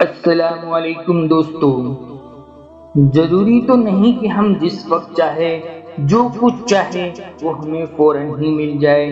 السلام علیکم دوستو، ضروری تو نہیں کہ ہم جس وقت چاہے جو کچھ چاہے وہ ہمیں فوراً ہی مل جائے۔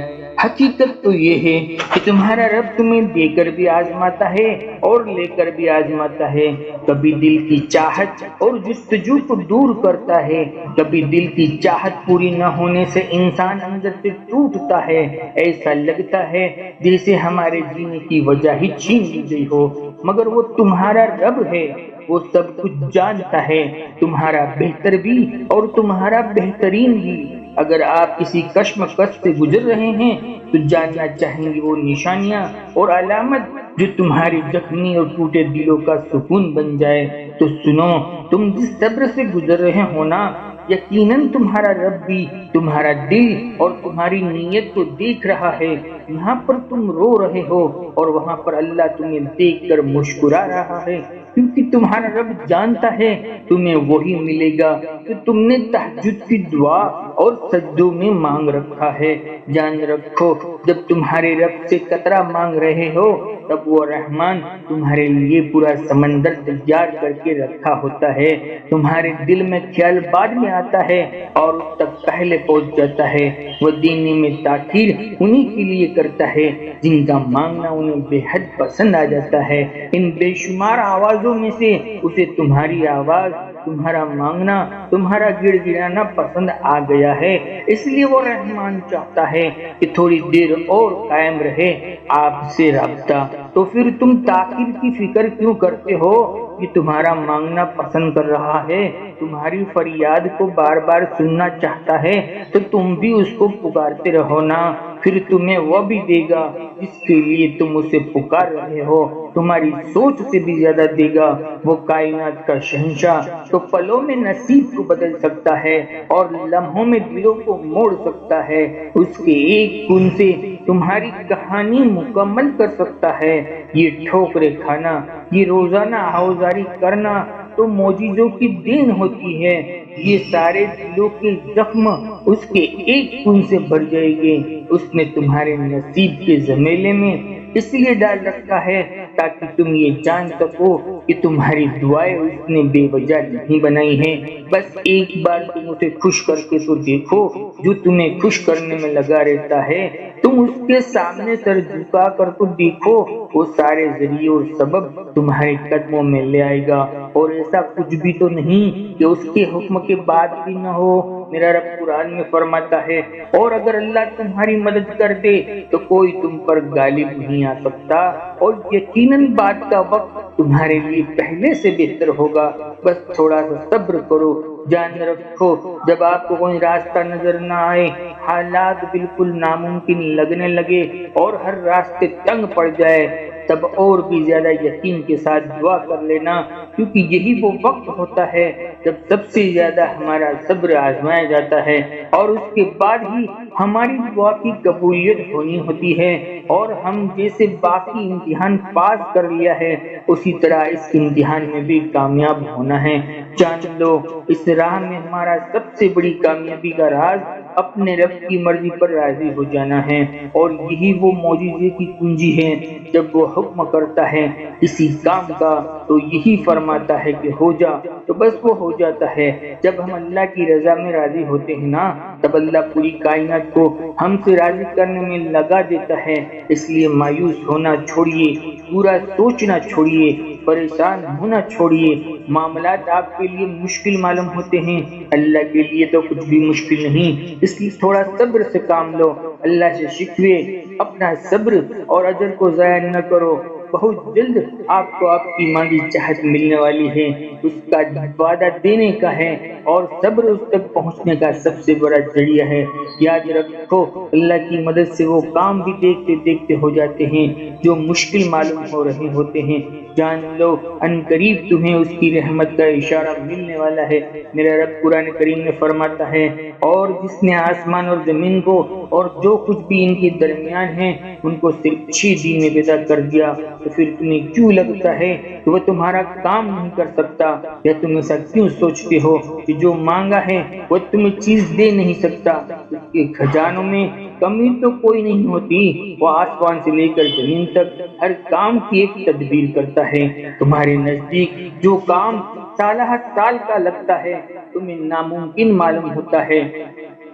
حقیقت تو یہ ہے کہ تمہارا رب تمہیں دے کر بھی آزماتا ہے اور لے کر بھی آزماتا ہے۔ کبھی دل کی چاہت اور جستجو کو دور کرتا ہے، کبھی دل کی چاہت پوری نہ ہونے سے انسان اندر سے ٹوٹتا ہے۔ ایسا لگتا ہے جیسے ہمارے جینے کی وجہ ہی چھین لی گئی ہو، مگر وہ تمہارا رب ہے، وہ سب کچھ جانتا ہے، تمہارا بہتر بھی اور تمہارا بہترین بھی۔ اگر آپ کسی کشمکش سے گزر رہے ہیں تو جاننا چاہیں گے وہ نشانیاں اور علامت جو تمہاری زخمی اور ٹوٹے دلوں کا سکون بن جائے تو سنو، تم جس صبر سے گزر رہے ہو نا، یقیناً تمہارا رب بھی تمہارا دل اور تمہاری نیت کو دیکھ رہا ہے۔ یہاں پر تم رو رہے ہو اور وہاں پر اللہ تمہیں دیکھ کر مسکرا رہا ہے، کیونکہ تمہارا رب جانتا ہے تمہیں وہی ملے گا جو تم نے تہجد کی دعا اور سجدوں میں مانگ رکھا ہے۔ جان رکھو، جب تمہارے رب سے قطرہ مانگ رہے ہو تب وہ رحمان تمہارے لیے پورا سمندر تیار کر کے رکھا ہوتا ہے۔ تمہارے دل میں خیال بعد میں آتا ہے اور اس تک پہلے پہنچ جاتا ہے۔ وہ دینے میں تاخیر انہی کے لیے کرتا ہے جن کا مانگنا انہیں بے حد پسند آ جاتا ہے۔ ان بے شمار آوازوں میں سے اسے تمہاری آواز، تمہارا مانگنا، تمہارا گڑ گڑانا پسند آ گیا ہے، اس لیے وہ رحمان چاہتا ہے کہ تھوڑی دیر اور قائم رہے آپ سے رابطہ۔ تو پھر تم تاخیر کی فکر کیوں کرتے ہو؟ کہ تمہارا مانگنا پسند کر رہا ہے، تمہاری فریاد کو بار بار سننا چاہتا ہے، تو تم بھی اس کو پکارتے رہو نا، پھر تمہیں وہ بھی دے گا جس کے لیے تم اسے پکار رہے ہو، تمہاری سوچ سے بھی زیادہ دے گا۔ وہ کائنات کا شہنشاہ تو پلوں میں نصیب کو بدل سکتا ہے اور لمحوں میں دلوں کو موڑ سکتا ہے، اس کے ایک کن سے تمہاری کہانی مکمل کر سکتا ہے۔ یہ ٹھوکریں کھانا، یہ روزانہ آوازاری کرنا تو معجزوں کی دین ہوتی ہے۔ یہ سارے دلوں کے زخم اس کے ایک کن سے بھر جائے گے۔ اس نے تمہارے نصیب کے زمیلے میں اس لیے ڈال رکھا ہے تاکہ تم یہ جان سکو کہ تمہاری دعائیں اس نے بے وجہ نہیں بنائی ہیں۔ بس ایک بار تم اسے خوش کر کے تو دیکھو، جو تمہیں خوش کرنے میں لگا رہتا ہے۔ تم اس کے سامنے سر جھکا کر تو دیکھو، وہ سارے ذریعے اور سبب تمہارے قدموں میں لے آئے گا، اور ایسا کچھ بھی تو نہیں کہ اس کے حکم کے بعد بھی نہ ہو۔ میرا رب قرآن میں فرماتا ہے، اور اگر اللہ تمہاری مدد کر دے تو کوئی تم پر غالب نہیں آ سکتا، اور یقیناً بات کا وقت تمہارے لیے پہلے سے بہتر ہوگا، بس تھوڑا سا صبر کرو۔ جان رکھو، جب آپ کو کوئی راستہ نظر نہ آئے، حالات بالکل ناممکن لگنے لگے اور ہر راستے تنگ پڑ جائے، تب اور بھی زیادہ یقین کے ساتھ دعا کر لینا، کیونکہ یہی وہ وقت ہوتا ہے جب سب سے زیادہ ہمارا صبر آزمایا جاتا ہے، اور اس کے بعد ہی ہماری دعا کی قبولیت ہونی ہوتی ہے۔ اور ہم جیسے باقی امتحان پاس کر لیا ہے، اسی طرح اس امتحان میں بھی کامیاب ہونا ہے۔ جان لو، اس راہ میں ہمارا سب سے بڑی کامیابی کا راز اپنے رب کی مرضی پر راضی ہو جانا ہے، اور یہی وہ معجزے کی کنجی ہے۔ جب وہ حکم کرتا ہے کسی کام کا تو یہی فرماتا ہے کہ ہو جا، تو بس وہ ہو جاتا ہے۔ جب ہم اللہ کی رضا میں راضی ہوتے ہیں نا، تب اللہ پوری کائنات کو ہم سے راضی کرنے میں لگا دیتا ہے۔ اس لیے مایوس ہونا چھوڑیے، برا سوچنا چھوڑیے، پریشان ہونا چھوڑیے۔ معاملات آپ کے لیے مشکل معلوم ہوتے ہیں، اللہ کے لیے تو کچھ بھی مشکل نہیں، اس لیے تھوڑا صبر سے کام لو۔ اللہ سے شکوے، اپنا صبر اور اجر کو ضائع نہ کرو۔ بہت جلد آپ کو آپ کی مانگی چاہت ملنے والی ہے، اس کا وعدہ دینے کا ہے، اور صبر اس تک پہنچنے کا سب سے بڑا ذریعہ ہے۔ یاد رکھو، اللہ کی مدد سے وہ کام بھی دیکھتے دیکھتے ہو جاتے ہیں جو مشکل معلوم ہو رہے ہوتے ہیں۔ جان لو، ان قریب تمہیں اس کی رحمت کا اشارہ ملنے والا ہے۔ میرا رب قرآن کریم میں فرماتا ہے، اور جس نے آسمان اور زمین کو اور جو کچھ بھی ان کے درمیان ہے ان کو صرف 6 دن میں پیدا کر دیا، تو پھر تمہیں کیوں لگتا ہے کہ وہ تمہارا کام نہیں کر سکتا؟ یا تم ایسا کیوں سوچتے ہو کہ جو مانگا ہے وہ تمہیں چیز دے نہیں سکتا؟ اس کے خزانوں میں کمی تو کوئی نہیں ہوتی، وہ آسمان سے لے کر زمین تک ہر کام کی ایک تدبیر کرتا ہے۔ تمہارے نزدیک جو کام سالہ سال کا لگتا ہے، تمہیں ناممکن معلوم ہوتا ہے،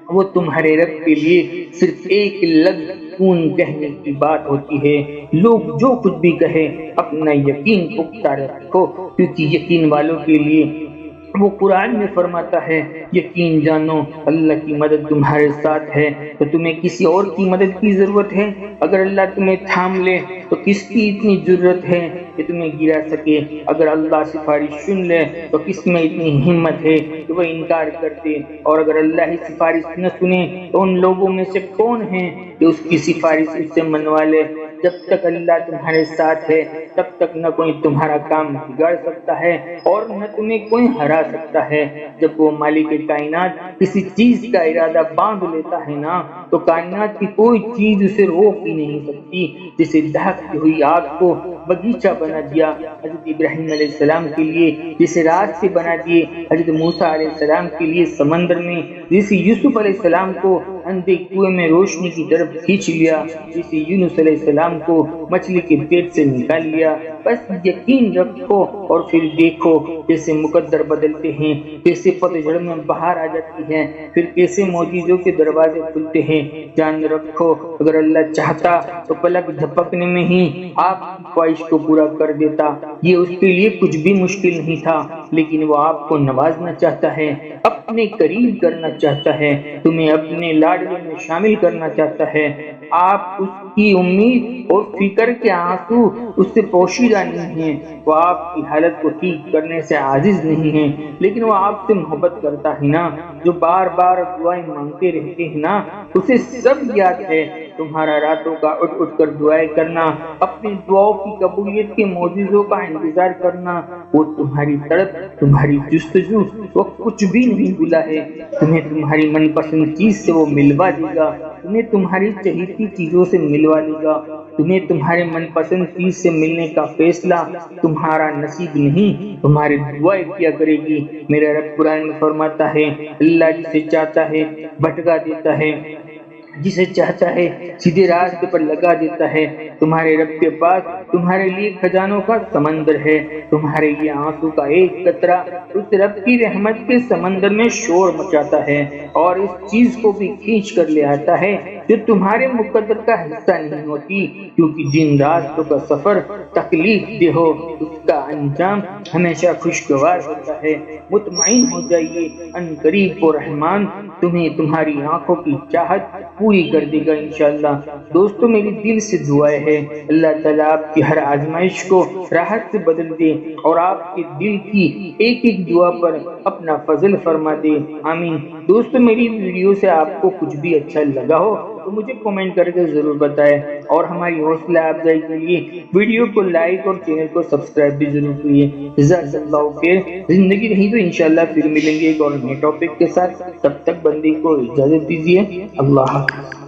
وہ تمہارے رب کے لیے صرف ایک لفظ کون کہنے کی بات ہوتی ہے۔ لوگ جو کچھ بھی کہیں، اپنا یقین پختہ رکھو، کیونکہ یقین والوں کے لیے وہ قرآن میں فرماتا ہے، یقین جانو اللہ کی مدد تمہارے ساتھ ہے، تو تمہیں کسی اور کی مدد کی ضرورت ہے؟ اگر اللہ تمہیں تھام لے تو کس کی اتنی ضرورت ہے کہ تمہیں گرا سکے؟ اگر اللہ سفارش سن لے تو کس میں اتنی ہمت ہے کہ وہ انکار کر دے؟ اور اگر اللہ ہی سفارش نہ سنے تو ان لوگوں میں سے کون ہیں کہ اس کی سفارش اس سے منوا لے؟ جب تک اللہ تمہارے ساتھ ہے تب تک نہ کوئی تمہارا کام بگاڑ سکتا ہے اور نہ تمہیں کوئی ہرا سکتا ہے۔ جب وہ مالک کائنات کسی چیز کا ارادہ باندھ لیتا ہے نا، تو کائنات کی کوئی چیز اسے روک ہی نہیں سکتی۔ جسے دہکتی ہوئی آگ کو باغیچہ بنا دیا حضرت ابراہیم علیہ السلام کے لیے، جسے راستے بنا دیے حضرت موسیٰ علیہ السلام کے لیے سمندر میں، جسے یوسف علیہ السلام کو اندھے کنویں میں روشنی کی طرف کھینچ لیا، جسے یونس علیہ السلام کو مچھلی کے پیٹ سے نکال لیا، بس یقین رکھو اور پھر دیکھو کیسے مقدر بدلتے ہیں، کیسے پتجھڑ میں بہار آ جاتی ہے، پھر کیسے معجزوں کے دروازے کھلتے ہیں۔ جان رکھو اگر اللہ چاہتا تو پلک جھپکنے میں ہی آپ کی خواہش کو پورا کر دیتا۔ یہ اس کے لیے کچھ بھی مشکل نہیں تھا، لیکن وہ آپ کو نوازنا چاہتا ہے، اپنے قریب کرنا چاہتا ہے، تمہیں اپنے لاڈلے میں شامل کرنا چاہتا ہے۔ آپ اس کی امید اور فکر کے آنسو اس سے پوشیدہ نہیں ہیں، وہ آپ کی حالت کو ٹھیک کرنے سے عاجز نہیں ہیں، لیکن وہ آپ سے محبت کرتا ہے نا، جو بار بار دعائیں مانگتے رہتے ہیں نا، اسے سب یاد ہے۔ تمہارا راتوں کا اٹھ اٹھ کر دعائیں کرنا، اپنی دعاؤں کی قبولیت کے معجزوں کا انتظار کرنا، وہ تمہاری تڑپ، تمہاری جستجو، وہ کچھ بھی نہیں بھولا ہے۔ تمہیں تمہاری من پسند چیز سے وہ ملوا دے گا، تمہیں تمہاری چہیتی چیزوں سے ملوا دے گا، تمہیں تمہارے من پسند چیز سے ملنے کا فیصلہ تمہارا نصیب نہیں، تمہاری دعائیں کیا کرے گی۔ میرا رب قرآن میں فرماتا ہے، اللہ جسے چاہتا ہے بھٹکا دیتا ہے، جسے چاہتا ہے سیدھے راستے پر لگا دیتا ہے۔ تمہارے رب کے پاس تمہارے لیے خزانوں کا سمندر ہے، تمہارے لیے آنسو کا ایک قطرہ اس رب کی رحمت کے سمندر میں شور مچاتا ہے، اور اس چیز کو بھی کھینچ کر لے آتا ہے جو تمہارے مقدر کا حصہ نہیں ہوتی، کیونکہ جن راستوں کا سفر تکلیف دہ ہو اس کا انجام ہمیشہ خوشگوار ہوتا ہے۔ مطمئن ہو جائیے، ان قریب وہ رحمان تمہیں تمہاری آنکھوں کی چاہت پوری کر دے گا انشاءاللہ۔ دوستو میری دل سے دعائیں ہے، اللہ تعالیٰ آپ کی ہر آزمائش کو راحت سے بدل دے اور آپ کے دل کی ایک ایک دعا پر اپنا فضل فرما دے، آمین۔ دوستو میری ویڈیو سے آپ کو کچھ بھی اچھا لگا ہو تو مجھے کومنٹ کر کے ضرور بتائیں، اور ہماری حوصلہ افزائی کے لیے ویڈیو کو لائک اور چینل کو سبسکرائب بھی ضرور کیجیے۔ جزاک اللہ خیر۔ زندگی رہی تو انشاءاللہ پھر ملیں گے ایک اور نئے ٹاپک کے ساتھ، تب تک بندے کو اجازت دیجیے۔ اللہ حافظ۔